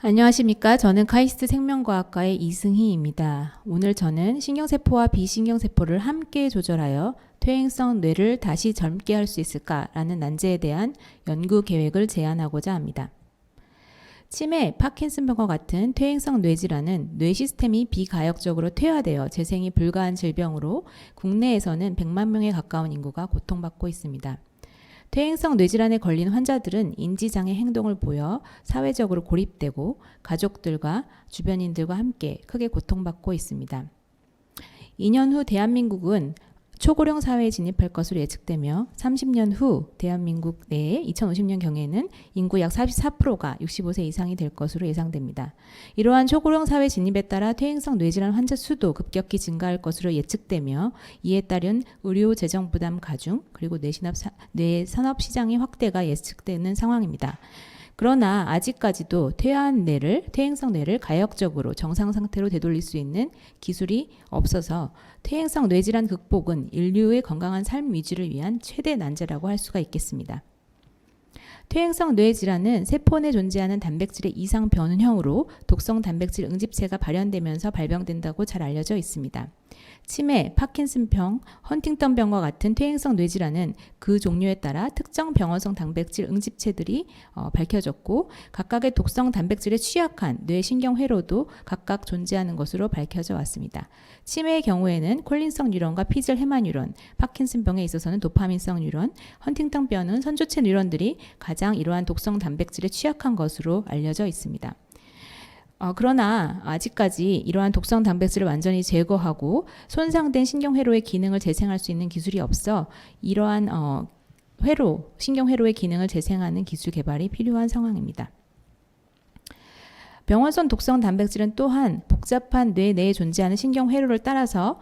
안녕하십니까. 저는 카이스트 생명과학과의 이승희입니다. 오늘 저는 신경세포와 비신경세포를 함께 조절하여 퇴행성 뇌를 다시 젊게 할 수 있을까라는 난제에 대한 연구 계획을 제안하고자 합니다. 치매, 파킨슨병과 같은 퇴행성 뇌질환은 뇌 시스템이 비가역적으로 퇴화되어 재생이 불가한 질병으로 국내에서는 100만 명에 가까운 인구가 고통받고 있습니다. 퇴행성 뇌질환에 걸린 환자들은 인지장애 행동을 보여 사회적으로 고립되고 가족들과 주변인들과 함께 크게 고통받고 있습니다. 2년 후 대한민국은 초고령 사회에 진입할 것으로 예측되며 30년 후 대한민국 내에 2050년 경에는 인구 약 44%가 65세 이상이 될 것으로 예상됩니다. 이러한 초고령 사회 진입에 따라 퇴행성 뇌질환 환자 수도 급격히 증가할 것으로 예측되며 이에 따른 의료 재정 부담 가중 그리고 뇌 산업 시장의 확대가 예측되는 상황입니다. 그러나 아직까지도 퇴행성 뇌를 가역적으로 정상 상태로 되돌릴 수 있는 기술이 없어서 퇴행성 뇌질환 극복은 인류의 건강한 삶 유지를 위한 최대 난제라고 할 수가 있겠습니다. 퇴행성 뇌질환은 세포 내 존재하는 단백질의 이상 변형으로 독성 단백질 응집체가 발현되면서 발병된다고 잘 알려져 있습니다. 치매, 파킨슨병, 헌팅턴병과 같은 퇴행성 뇌질환은 그 종류에 따라 특정 병원성 단백질 응집체들이 밝혀졌고 각각의 독성 단백질에 취약한 뇌신경회로도 각각 존재하는 것으로 밝혀져 왔습니다. 치매의 경우에는 콜린성 뉴런과 피즐 헤마 뉴런, 파킨슨병에 있어서는 도파민성 뉴런, 헌팅턴병은 선조체 뉴런들이 가장 이러한 독성 단백질에 취약한 것으로 알려져 있습니다. 그러나 아직까지 이러한 독성 단백질을 완전히 제거하고 손상된 신경회로의 기능을 재생할 수 있는 기술이 없어 이러한 신경회로의 기능을 재생하는 기술 개발이 필요한 상황입니다. 병원성 독성 단백질은 또한 복잡한 뇌 내에 존재하는 신경회로를 따라서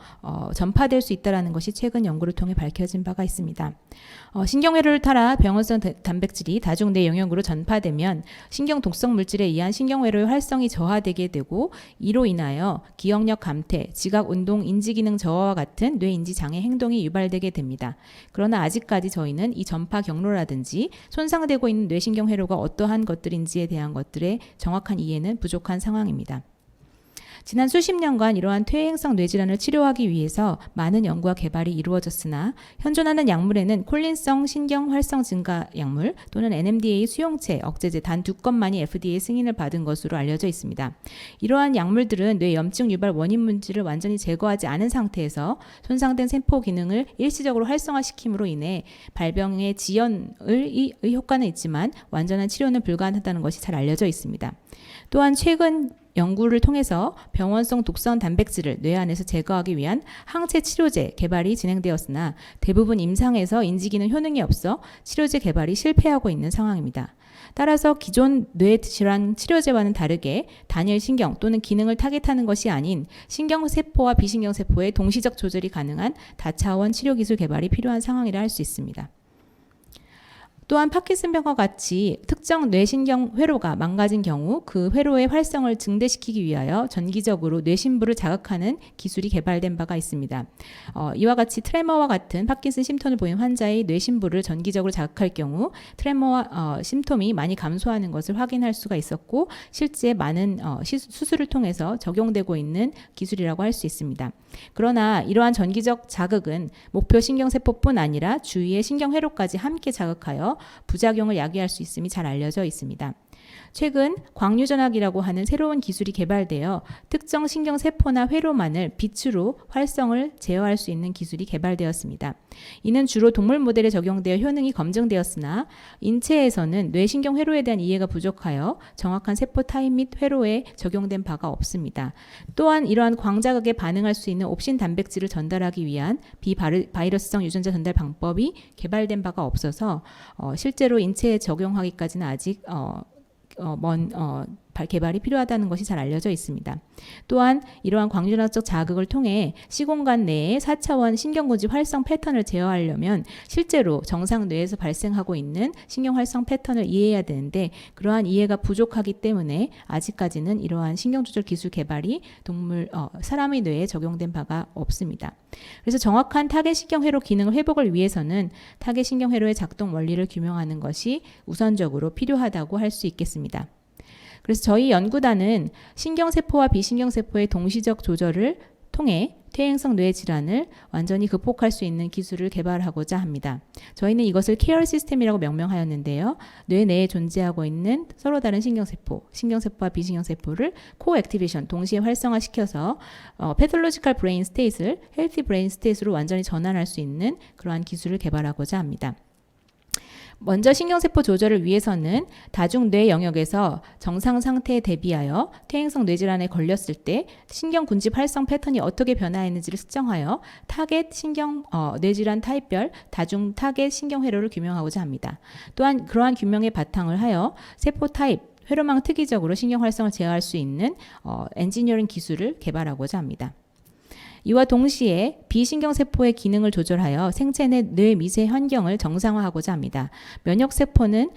전파될 수 있다는 것이 최근 연구를 통해 밝혀진 바가 있습니다. 신경회로를 따라 병원성 단백질이 다중뇌 영역으로 전파되면 신경 독성 물질에 의한 신경회로의 활성이 저하되게 되고 이로 인하여 기억력 감퇴, 지각 운동 인지기능 저하와 같은 뇌 인지 장애 행동이 유발되게 됩니다. 그러나 아직까지 저희는 이 전파 경로라든지 손상되고 있는 뇌신경회로가 어떠한 것들인지에 대한 것들의 정확한 이해는 부족한 상황입니다. 지난 수십 년간 이러한 퇴행성 뇌질환을 치료하기 위해서 많은 연구와 개발이 이루어졌으나 현존하는 약물에는 콜린성 신경 활성 증가 약물 또는 NMDA 수용체 억제제 단 2건만이 FDA 승인을 받은 것으로 알려져 있습니다. 이러한 약물들은 뇌 염증 유발 원인 물질을 완전히 제거하지 않은 상태에서 손상된 세포 기능을 일시적으로 활성화시킴으로 인해 발병의 지연의 효과는 있지만 완전한 치료는 불가능하다는 것이 잘 알려져 있습니다. 또한 최근 연구를 통해서 병원성 독성 단백질을 뇌 안에서 제거하기 위한 항체 치료제 개발이 진행되었으나 대부분 임상에서 인지기능 효능이 없어 치료제 개발이 실패하고 있는 상황입니다. 따라서 기존 뇌질환 치료제와는 다르게 단일 신경 또는 기능을 타겟하는 것이 아닌 신경세포와 비신경세포의 동시적 조절이 가능한 다차원 치료기술 개발이 필요한 상황이라 할 수 있습니다. 또한 파킨슨병과 같이 특정 뇌신경 회로가 망가진 경우 그 회로의 활성을 증대시키기 위하여 전기적으로 뇌신부를 자극하는 기술이 개발된 바가 있습니다. 이와 같이 트레머와 같은 파킨슨 심통을 보인 환자의 뇌신부를 전기적으로 자극할 경우 트레머와 심통이 많이 감소하는 것을 확인할 수가 있었고 실제 많은 수술을 통해서 적용되고 있는 기술이라고 할 수 있습니다. 그러나 이러한 전기적 자극은 목표 신경세포뿐 아니라 주위의 신경회로까지 함께 자극하여 부작용을 야기할 수 있음이 잘 알려져 있습니다. 최근 광유전학이라고 하는 새로운 기술이 개발되어 특정 신경세포나 회로만을 빛으로 활성을 제어할 수 있는 기술이 개발되었습니다. 이는 주로 동물 모델에 적용되어 효능이 검증되었으나 인체에서는 뇌신경회로에 대한 이해가 부족하여 정확한 세포 타입 및 회로에 적용된 바가 없습니다. 또한 이러한 광자극에 반응할 수 있는 옵신 단백질을 전달하기 위한 비바이러스성 유전자 전달 방법이 개발된 바가 없어서 실제로 인체에 적용하기까지는 아직 개발이 필요하다는 것이 잘 알려져 있습니다. 또한 이러한 광유전학적 자극을 통해 시공간 내에 4차원 신경구지 활성 패턴을 제어하려면 실제로 정상 뇌에서 발생하고 있는 신경 활성 패턴을 이해해야 되는데 그러한 이해가 부족하기 때문에 아직까지는 이러한 신경조절 기술 개발이 사람의 뇌에 적용된 바가 없습니다. 그래서 정확한 타겟 신경회로 기능을 회복을 위해서는 타겟 신경회로의 작동 원리를 규명하는 것이 우선적으로 필요하다고 할 수 있겠습니다. 그래서 저희 연구단은 신경세포와 비신경세포의 동시적 조절을 통해 퇴행성 뇌 질환을 완전히 극복할 수 있는 기술을 개발하고자 합니다. 저희는 이것을 케어 시스템이라고 명명하였는데요. 뇌 내에 존재하고 있는 서로 다른 신경세포와 비신경세포를 코액티베이션, 동시에 활성화시켜서 패톨로지컬 브레인 스테이트를 헬티 브레인 스테이트로 완전히 전환할 수 있는 그러한 기술을 개발하고자 합니다. 먼저 신경세포 조절을 위해서는 다중뇌 영역에서 정상 상태에 대비하여 퇴행성 뇌질환에 걸렸을 때 신경군집 활성 패턴이 어떻게 변화했는지를 측정하여 타겟 뇌질환 타입별 다중 타겟 신경회로를 규명하고자 합니다. 또한 그러한 규명에 바탕을 하여 세포 타입, 회로망 특이적으로 신경 활성을 제어할 수 있는 엔지니어링 기술을 개발하고자 합니다. 이와 동시에 비신경세포의 기능을 조절하여 생체 내 뇌 미세 환경을 정상화하고자 합니다. 면역세포는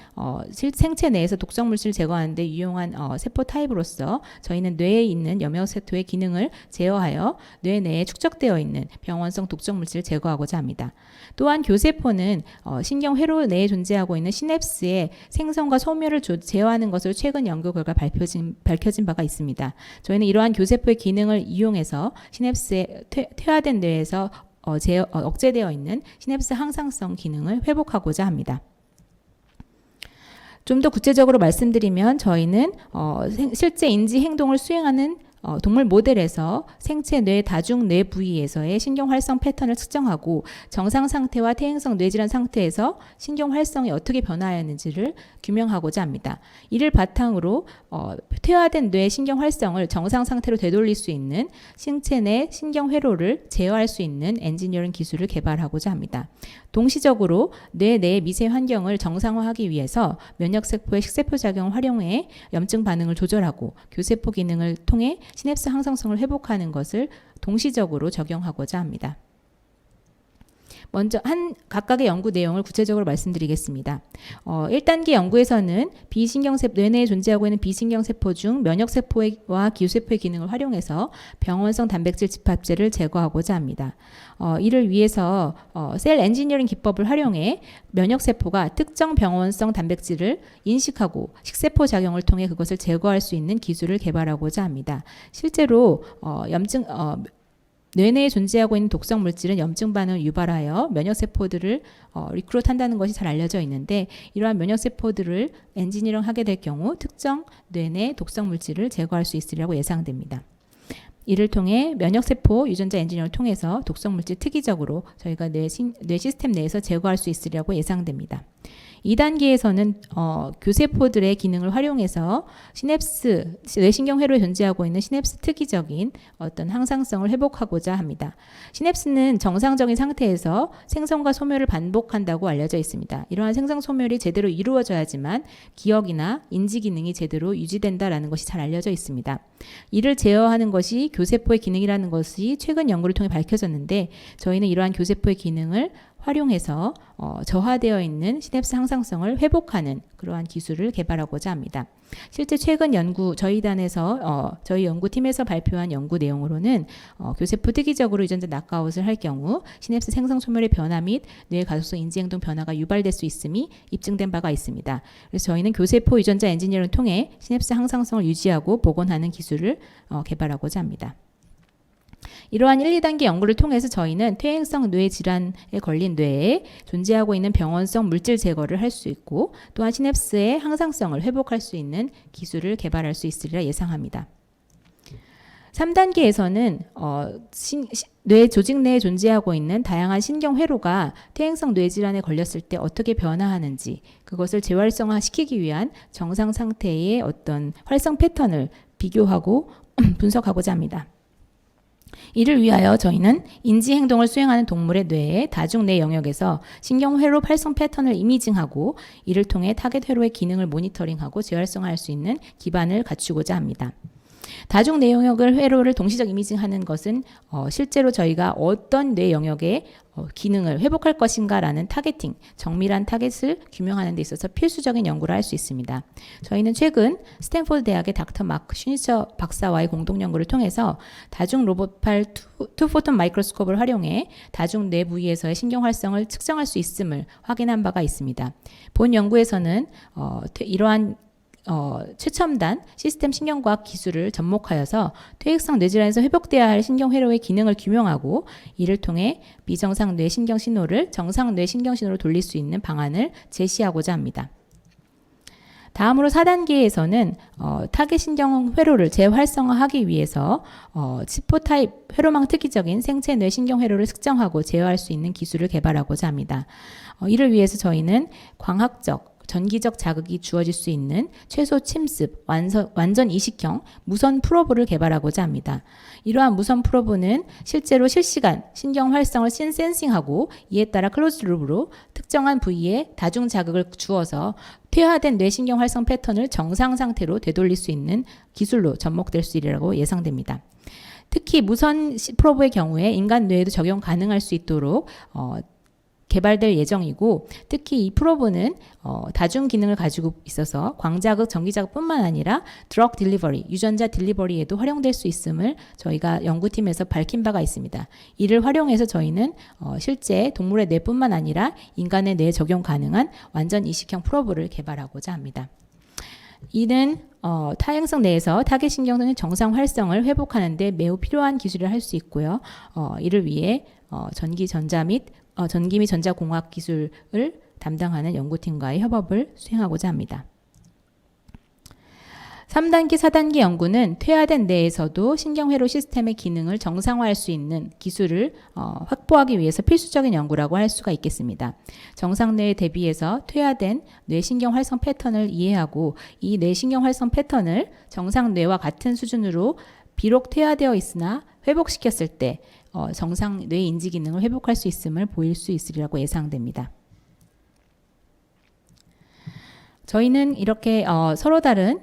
생체 내에서 독성물질을 제거하는 데 유용한 세포 타입으로서 저희는 뇌에 있는 면역세포의 기능을 제어하여 뇌 내에 축적되어 있는 병원성 독성물질을 제거하고자 합니다. 또한 교세포는 신경회로 내에 존재하고 있는 시냅스의 생성과 소멸을 제어하는 것으로 최근 연구 결과 밝혀진 바가 있습니다. 저희는 이러한 교세포의 기능을 이용해서 시냅스의 퇴화된 뇌에서 억제되어 있는 시냅스 항상성 기능을 회복하고자 합니다. 좀 더 구체적으로 말씀드리면 저희는 실제 인지 행동을 수행하는 동물 모델에서 생체 뇌 다중 뇌 부위에서의 신경 활성 패턴을 측정하고 정상 상태와 퇴행성 뇌질환 상태에서 신경 활성이 어떻게 변화하였는지를 규명하고자 합니다. 이를 바탕으로 퇴화된 뇌 신경 활성을 정상 상태로 되돌릴 수 있는 생체 내 신경 회로를 제어할 수 있는 엔지니어링 기술을 개발하고자 합니다. 동시적으로 뇌 내의 미세 환경을 정상화하기 위해서 면역세포의 식세포 작용을 활용해 염증 반응을 조절하고 교세포 기능을 통해 시냅스 항상성을 회복하는 것을 동시적으로 적용하고자 합니다. 먼저 각각의 연구 내용을 구체적으로 말씀드리겠습니다. 1단계 연구에서는 뇌 내에 존재하고 있는 비신경세포 중 면역세포와 기후세포의 기능을 활용해서 병원성 단백질 집합제를 제거하고자 합니다. 이를 위해서 셀 엔지니어링 기법을 활용해 면역세포가 특정 병원성 단백질을 인식하고 식세포 작용을 통해 그것을 제거할 수 있는 기술을 개발하고자 합니다. 실제로 뇌 내에 존재하고 있는 독성 물질은 염증 반응을 유발하여 면역세포들을 리크루트한다는 것이 잘 알려져 있는데 이러한 면역세포들을 엔지니어링하게 될 경우 특정 뇌 내 독성 물질을 제거할 수 있으리라고 예상됩니다. 이를 통해 면역세포 유전자 엔지니어를 통해서 독성 물질 특이적으로 저희가 뇌 시스템 내에서 제거할 수 있으리라고 예상됩니다. 2단계에서는 교세포들의 기능을 활용해서 뇌신경회로에 존재하고 있는 시냅스 특이적인 어떤 항상성을 회복하고자 합니다. 시냅스는 정상적인 상태에서 생성과 소멸을 반복한다고 알려져 있습니다. 이러한 생성 소멸이 제대로 이루어져야지만 기억이나 인지 기능이 제대로 유지된다라는 것이 잘 알려져 있습니다. 이를 제어하는 것이 교세포의 기능이라는 것이 최근 연구를 통해 밝혀졌는데 저희는 이러한 교세포의 기능을 활용해서 저하되어 있는 시냅스 항상성을 회복하는 그러한 기술을 개발하고자 합니다. 실제 최근 연구 저희 연구팀에서 발표한 연구 내용으로는 교세포 특이적으로 유전자 낙아웃을 할 경우 시냅스 생성 소멸의 변화 및 뇌 가속성 인지행동 변화가 유발될 수 있음이 입증된 바가 있습니다. 그래서 저희는 교세포 유전자 엔지니어링을 통해 시냅스 항상성을 유지하고 복원하는 기술을 개발하고자 합니다. 이러한 1, 2단계 연구를 통해서 저희는 퇴행성 뇌 질환에 걸린 뇌에 존재하고 있는 병원성 물질 제거를 할 수 있고 또한 시냅스의 항상성을 회복할 수 있는 기술을 개발할 수 있으리라 예상합니다. 3단계에서는 뇌 조직 내에 존재하고 있는 다양한 신경회로가 퇴행성 뇌질환에 걸렸을 때 어떻게 변화하는지 그것을 재활성화시키기 위한 정상 상태의 어떤 활성 패턴을 비교하고 분석하고자 합니다. 이를 위하여 저희는 인지 행동을 수행하는 동물의 뇌의 다중뇌 영역에서 신경회로 활성 패턴을 이미징하고 이를 통해 타겟 회로의 기능을 모니터링하고 재활성화할 수 있는 기반을 갖추고자 합니다. 다중뇌 영역을 회로를 동시적 이미징하는 것은 실제로 저희가 어떤 뇌 영역의 기능을 회복할 것인가라는 타겟팅, 정밀한 타겟을 규명하는 데 있어서 필수적인 연구를 할 수 있습니다. 저희는 최근 스탠포드 대학의 닥터 마크 슈니처 박사와의 공동 연구를 통해서 다중 로봇팔 투포톤 마이크로스코프를 활용해 다중 뇌 부위에서의 신경 활성을 측정할 수 있음을 확인한 바가 있습니다. 본 연구에서는 이러한 최첨단 시스템 신경과학 기술을 접목하여서 퇴행성 뇌질환에서 회복돼야 할 신경회로의 기능을 규명하고 이를 통해 비정상 뇌 신경 신호를 정상 뇌 신경 신호로 돌릴 수 있는 방안을 제시하고자 합니다. 다음으로 4단계에서는 타겟 신경 회로를 재활성화하기 위해서 치포 타입 회로망 특이적인 생체 뇌 신경 회로를 측정하고 제어할 수 있는 기술을 개발하고자 합니다. 이를 위해서 저희는 광학적 전기적 자극이 주어질 수 있는 최소 침습, 완전 이식형 무선 프로브를 개발하고자 합니다. 이러한 무선 프로브는 실제로 실시간 신경 활성을 센싱하고 이에 따라 클로즈루프로 특정한 부위에 다중 자극을 주어서 퇴화된 뇌신경 활성 패턴을 정상 상태로 되돌릴 수 있는 기술로 접목될 수 있리라고 예상됩니다. 특히 무선 프로브의 경우에 인간 뇌에도 적용 가능할 수 있도록 개발될 예정이고 특히 이 프로브는 다중 기능을 가지고 있어서 광자극, 전기자극뿐만 아니라 드럭 딜리버리, 유전자 딜리버리에도 활용될 수 있음을 저희가 연구팀에서 밝힌 바가 있습니다. 이를 활용해서 저희는 실제 동물의 뇌뿐만 아니라 인간의 뇌에 적용 가능한 완전 이식형 프로브를 개발하고자 합니다. 이는 타행성 내에서 타겟 신경의 정상 활성을 회복하는 데 매우 필요한 기술을 할 수 있고요. 이를 위해 전기 및 전자공학 기술을 담당하는 연구팀과의 협업을 수행하고자 합니다. 3단계, 4단계 연구는 퇴화된 뇌에서도 신경회로 시스템의 기능을 정상화할 수 있는 기술을 확보하기 위해서 필수적인 연구라고 할 수가 있겠습니다. 정상 뇌에 대비해서 퇴화된 뇌신경 활성 패턴을 이해하고 이 뇌신경 활성 패턴을 정상 뇌와 같은 수준으로 비록 퇴화되어 있으나 회복시켰을 때 정상 뇌 인지 기능을 회복할 수 있음을 보일 수 있으리라고 예상됩니다. 저희는 이렇게 서로 다른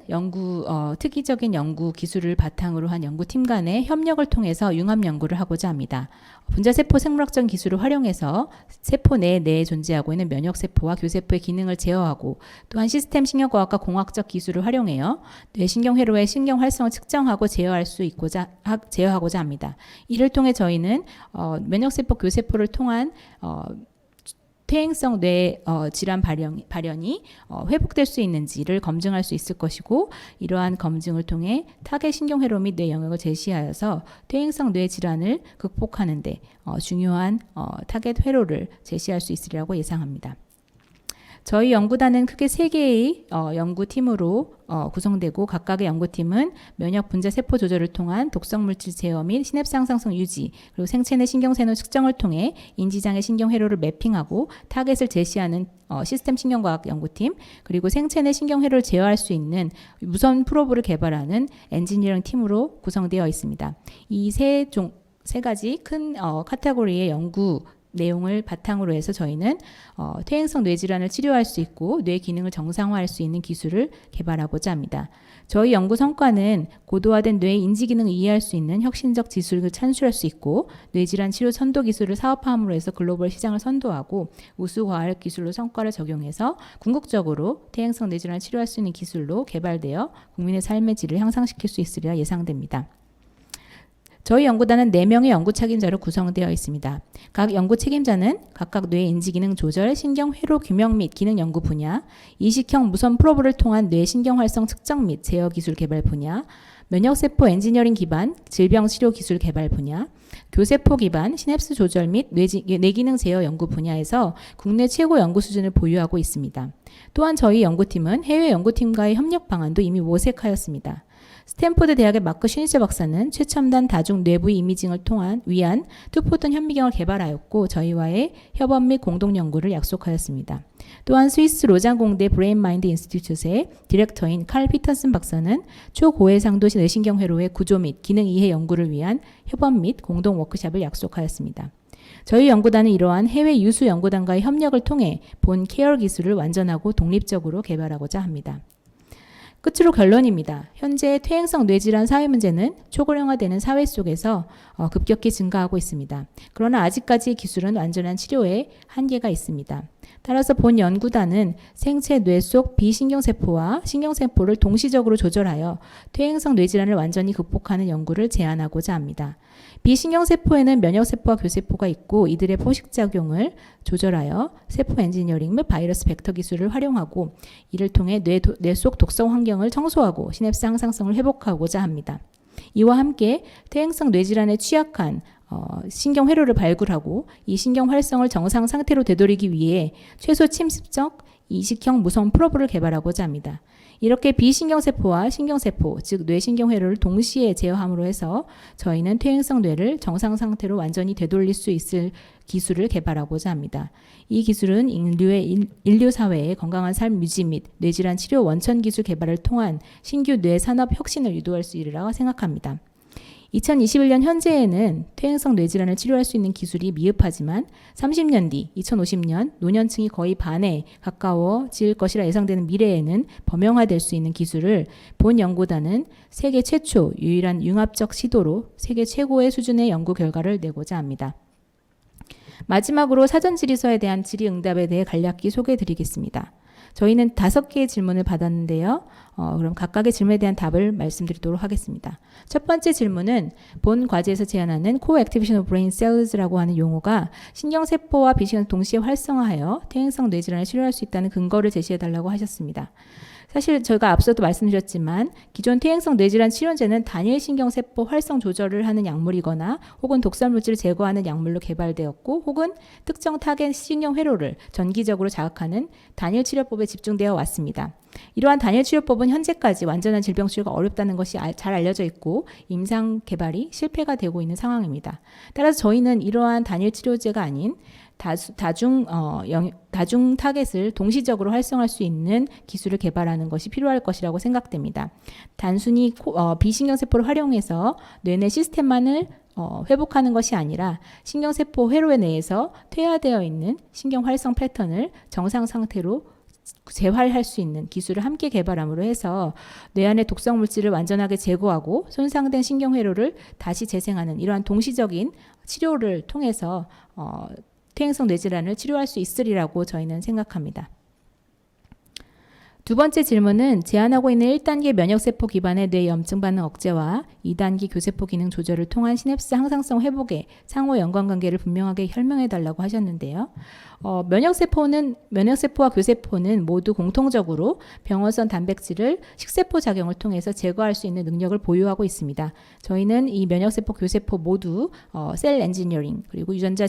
특이적인 연구 기술을 바탕으로 한 연구팀 간의 협력을 통해서 융합 연구를 하고자 합니다. 분자세포 생물학적 기술을 활용해서 세포 내에 존재하고 있는 면역세포와 교세포의 기능을 제어하고 또한 시스템 신경과학과 공학적 기술을 활용하여 뇌신경회로의 신경 활성을 측정하고 제어하고자 합니다. 이를 통해 저희는 면역세포, 교세포를 통한 퇴행성 뇌 질환 발현이 회복될 수 있는지를 검증할 수 있을 것이고 이러한 검증을 통해 타겟 신경회로 및 뇌 영역을 제시하여서 퇴행성 뇌 질환을 극복하는 데 중요한 타겟 회로를 제시할 수 있으리라고 예상합니다. 저희 연구단은 크게 3개의 연구팀으로 구성되고 각각의 연구팀은 면역 분자 세포 조절을 통한 독성 물질 제어 및 시냅스 항상성 유지 그리고 생체 내 신경세노 측정을 통해 인지장애 신경 회로를 매핑하고 타겟을 제시하는 시스템 신경과학 연구팀 그리고 생체 내 신경 회로를 제어할 수 있는 무선 프로브를 개발하는 엔지니어링 팀으로 구성되어 있습니다. 이 세 가지 큰 카테고리의 연구 내용을 바탕으로 해서 저희는 퇴행성 뇌질환을 치료할 수 있고 뇌 기능을 정상화할 수 있는 기술을 개발하고자 합니다. 저희 연구 성과는 고도화된 뇌 인지 기능을 이해할 수 있는 혁신적 기술을 찬출할 수 있고 뇌질환 치료 선도 기술을 사업화함으로 해서 글로벌 시장을 선도하고 우수 과학 기술로 성과를 적용해서 궁극적으로 퇴행성 뇌질환을 치료할 수 있는 기술로 개발되어 국민의 삶의 질을 향상시킬 수 있으리라 예상됩니다. 저희 연구단은 4명의 연구 책임자로 구성되어 있습니다. 각 연구 책임자는 각각 뇌 인지 기능 조절, 신경 회로 규명 및 기능 연구 분야, 이식형 무선 프로브를 통한 뇌 신경 활성 측정 및 제어 기술 개발 분야, 면역세포 엔지니어링 기반 질병 치료 기술 개발 분야, 교세포 기반 시냅스 조절 및 뇌기능 제어 연구 분야에서 국내 최고 연구 수준을 보유하고 있습니다. 또한 저희 연구팀은 해외 연구팀과의 협력 방안도 이미 모색하였습니다. 스탠포드 대학의 마크 슈니츠 박사는 최첨단 다중 뇌부 이미징을 위한 투포톤 현미경을 개발하였고 저희와의 협업 및 공동 연구를 약속하였습니다. 또한 스위스 로잔 공대 브레인 마인드 인스티튜트의 디렉터인 칼 피터슨 박사는 초고해상도 뇌신경 회로의 구조 및 기능 이해 연구를 위한 협업 및 공동 워크숍을 약속하였습니다. 저희 연구단은 이러한 해외 유수 연구단과의 협력을 통해 본 케어 기술을 완전하고 독립적으로 개발하고자 합니다. 끝으로 결론입니다. 현재 퇴행성 뇌질환 사회 문제는 초고령화되는 사회 속에서 급격히 증가하고 있습니다. 그러나 아직까지 기술은 완전한 치료에 한계가 있습니다. 따라서 본 연구단은 생체 뇌 속 비신경세포와 신경세포를 동시적으로 조절하여 퇴행성 뇌질환을 완전히 극복하는 연구를 제안하고자 합니다. 비신경세포에는 면역세포와 교세포가 있고 이들의 포식작용을 조절하여 세포 엔지니어링 및 바이러스 벡터 기술을 활용하고 이를 통해 뇌 속 독성 환경을 청소하고 시냅스 항상성을 회복하고자 합니다. 이와 함께 퇴행성 뇌질환에 취약한 신경 회로를 발굴하고 이 신경 활성을 정상 상태로 되돌리기 위해 최소 침습적 이식형 무선 프로브를 개발하고자 합니다. 이렇게 비신경세포와 신경세포, 즉 뇌신경 회로를 동시에 제어함으로 해서 저희는 퇴행성 뇌를 정상 상태로 완전히 되돌릴 수 있을 기술을 개발하고자 합니다. 이 기술은 인류 사회의 건강한 삶 유지 및 뇌질환 치료 원천 기술 개발을 통한 신규 뇌 산업 혁신을 유도할 수 있으리라 생각합니다. 2021년 현재에는 퇴행성 뇌질환을 치료할 수 있는 기술이 미흡하지만 30년 뒤 2050년 노년층이 거의 반에 가까워질 것이라 예상되는 미래에는 범용화될 수 있는 기술을 본 연구단은 세계 최초 유일한 융합적 시도로 세계 최고의 수준의 연구 결과를 내고자 합니다. 마지막으로 사전 질의서에 대한 질의응답에 대해 간략히 소개해드리겠습니다. 저희는 5개의 질문을 받았는데요. 그럼 각각의 질문에 대한 답을 말씀드리도록 하겠습니다. 첫 번째 질문은 본 과제에서 제안하는 Co-Activation of Brain Cells라고 하는 용어가 신경세포와 비신경을 동시에 활성화하여 퇴행성 뇌질환을 치료할 수 있다는 근거를 제시해달라고 하셨습니다. 사실 저희가 앞서도 말씀드렸지만 기존 퇴행성 뇌질환 치료제는 단일 신경세포 활성 조절을 하는 약물이거나 혹은 독살물질을 제거하는 약물로 개발되었고 혹은 특정 타겟 신경회로를 전기적으로 자극하는 단일 치료법에 집중되어 왔습니다. 이러한 단일 치료법은 현재까지 완전한 질병 치료가 어렵다는 것이 잘 알려져 있고 임상 개발이 실패가 되고 있는 상황입니다. 따라서 저희는 이러한 단일 치료제가 아닌 다중 타겟을 동시적으로 활성화할 수 있는 기술을 개발하는 것이 필요할 것이라고 생각됩니다. 단순히 비신경세포를 활용해서 뇌내 시스템만을 회복하는 것이 아니라 신경세포 회로에 내에서 퇴화되어 있는 신경 활성 패턴을 정상 상태로 재활할 수 있는 기술을 함께 개발함으로 해서 뇌 안의 독성 물질을 완전하게 제거하고 손상된 신경 회로를 다시 재생하는 이러한 동시적인 치료를 통해서 퇴행성 뇌질환을 치료할 수 있으리라고 저희는 생각합니다. 두 번째 질문은 제안하고 있는 1단계 면역세포 기반의 뇌 염증 반응 억제와 2단계 교세포 기능 조절을 통한 시냅스 항상성 회복의 상호 연관관계를 분명하게 설명해달라고 하셨는데요. 면역세포와 교세포는 모두 공통적으로 병원성 단백질을 식세포 작용을 통해서 제거할 수 있는 능력을 보유하고 있습니다. 저희는 이 면역세포, 교세포 모두 셀 엔지니어링 그리고 유전자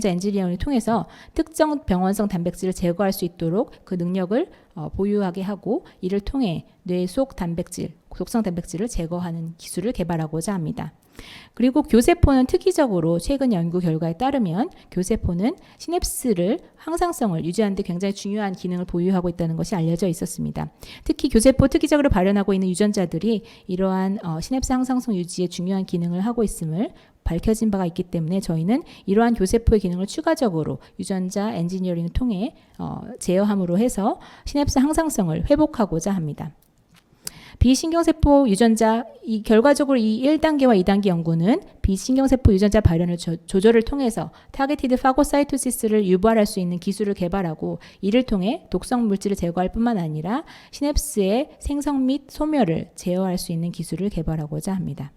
엔지니어링을 통해서 특정 병원성 단백질을 제거할 수 있도록 그 능력을 보유하게 하고 이를 통해 뇌 속 단백질, 독성 단백질을 제거하는 기술을 개발하고자 합니다. 그리고 교세포는 특이적으로 최근 연구 결과에 따르면 교세포는 시냅스를 항상성을 유지하는 데 굉장히 중요한 기능을 보유하고 있다는 것이 알려져 있었습니다. 특히 교세포 특이적으로 발현하고 있는 유전자들이 이러한 시냅스 항상성 유지에 중요한 기능을 하고 있음을 밝혀진 바가 있기 때문에 저희는 이러한 교세포의 기능을 추가적으로 유전자 엔지니어링을 통해 제어함으로 해서 시냅스 항상성을 회복하고자 합니다. 비신경세포 유전자, 결과적으로 이 1단계와 2단계 연구는 비신경세포 유전자 발현을 조절을 통해서 타겟티드 파고사이토시스를 유발할 수 있는 기술을 개발하고 이를 통해 독성 물질을 제거할 뿐만 아니라 시냅스의 생성 및 소멸을 제어할 수 있는 기술을 개발하고자 합니다.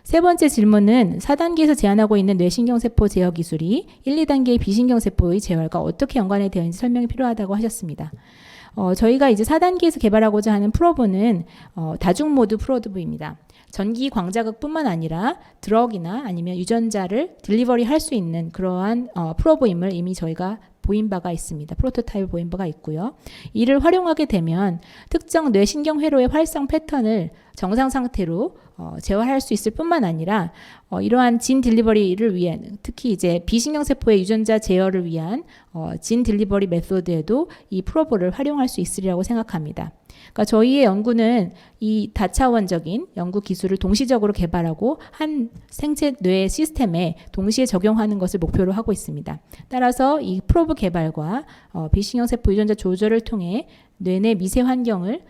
세 번째 질문은 4단계에서 제안하고 있는 뇌신경세포 제어 기술이 1, 2단계의 비신경세포의 제어과 어떻게 연관이 되어 있는지 설명이 필요하다고 하셨습니다. 저희가 이제 4단계에서 개발하고자 하는 프로브는 다중모드 프로브입니다. 전기 광자극뿐만 아니라 드럭이나 아니면 유전자를 딜리버리 할 수 있는 그러한 프로브임을 이미 저희가 보인 바가 있습니다. 프로토타입을 보인 바가 있고요. 이를 활용하게 되면 특정 뇌신경 회로의 활성 패턴을 정상 상태로 재활할 수 있을 뿐만 아니라 이러한 진 딜리버리를 위한 특히 이제 비신경세포의 유전자 제어를 위한 진 딜리버리 메소드에도 이 프로브를 활용할 수 있으리라고 생각합니다. 그러니까 저희의 연구는 이 다차원적인 연구 기술을 동시적으로 개발하고 한 생체 뇌 시스템에 동시에 적용하는 것을 목표로 하고 있습니다. 따라서 이 프로브 개발과 비신경세포 유전자 조절을 통해 뇌내 미세 환경을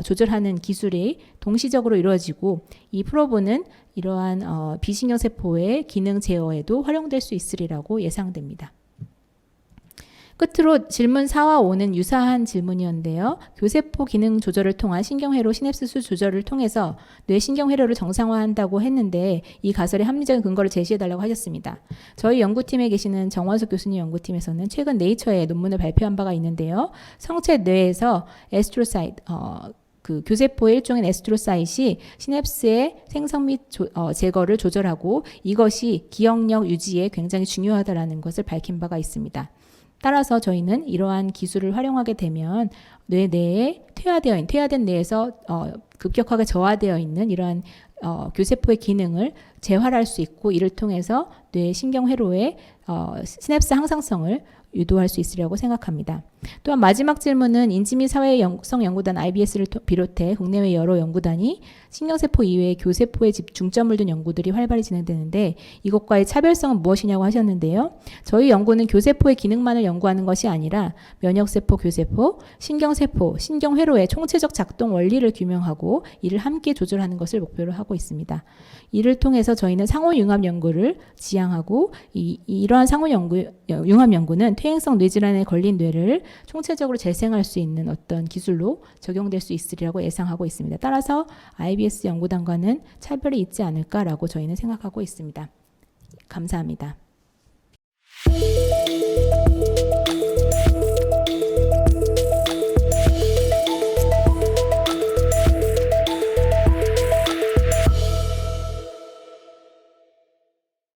조절하는 기술이 동시적으로 이루어지고 이 프로브는 이러한 비신경세포의 기능 제어에도 활용될 수 있으리라고 예상됩니다. 끝으로 질문 4와 5는 유사한 질문이었는데요. 교세포 기능 조절을 통한 신경회로 시냅스 수 조절을 통해서 뇌 신경회로를 정상화한다고 했는데 이 가설의 합리적인 근거를 제시해달라고 하셨습니다. 저희 연구팀에 계시는 정원석 교수님 연구팀에서는 최근 네이처에 논문을 발표한 바가 있는데요. 성체 뇌에서 에스트로사이트, 그 교세포의 일종인 에스트로사이트이 시냅스의 생성 및 제거를 조절하고 이것이 기억력 유지에 굉장히 중요하다는 것을 밝힌 바가 있습니다. 따라서 저희는 이러한 기술을 활용하게 되면 뇌 내에 퇴화된 뇌에서 급격하게 저하되어 있는 이러한 교세포의 기능을 재활할 수 있고 이를 통해서 뇌 신경회로의 시냅스 항상성을 유도할 수 있으려고 생각합니다. 또한 마지막 질문은 인지 및 사회성 연구단 IBS를 비롯해 국내외 여러 연구단이 신경세포 이외의 교세포에 중점을 둔 연구들이 활발히 진행되는데 이것과의 차별성은 무엇이냐고 하셨는데요. 저희 연구는 교세포의 기능만을 연구하는 것이 아니라 면역세포, 교세포, 신경세포, 신경회로의 총체적 작동 원리를 규명하고 이를 함께 조절하는 것을 목표로 하고 있습니다. 이를 통해서 저희는 상호융합 연구를 지향하고 이러한 상호융합 연구는 퇴행성 뇌질환에 걸린 뇌를 총체적으로 재생할 수 있는 어떤 기술로 적용될 수 있으리라고 예상하고 있습니다. 따라서 IBS 연구단과는 차별이 있지 않을까라고 저희는 생각하고 있습니다. 감사합니다.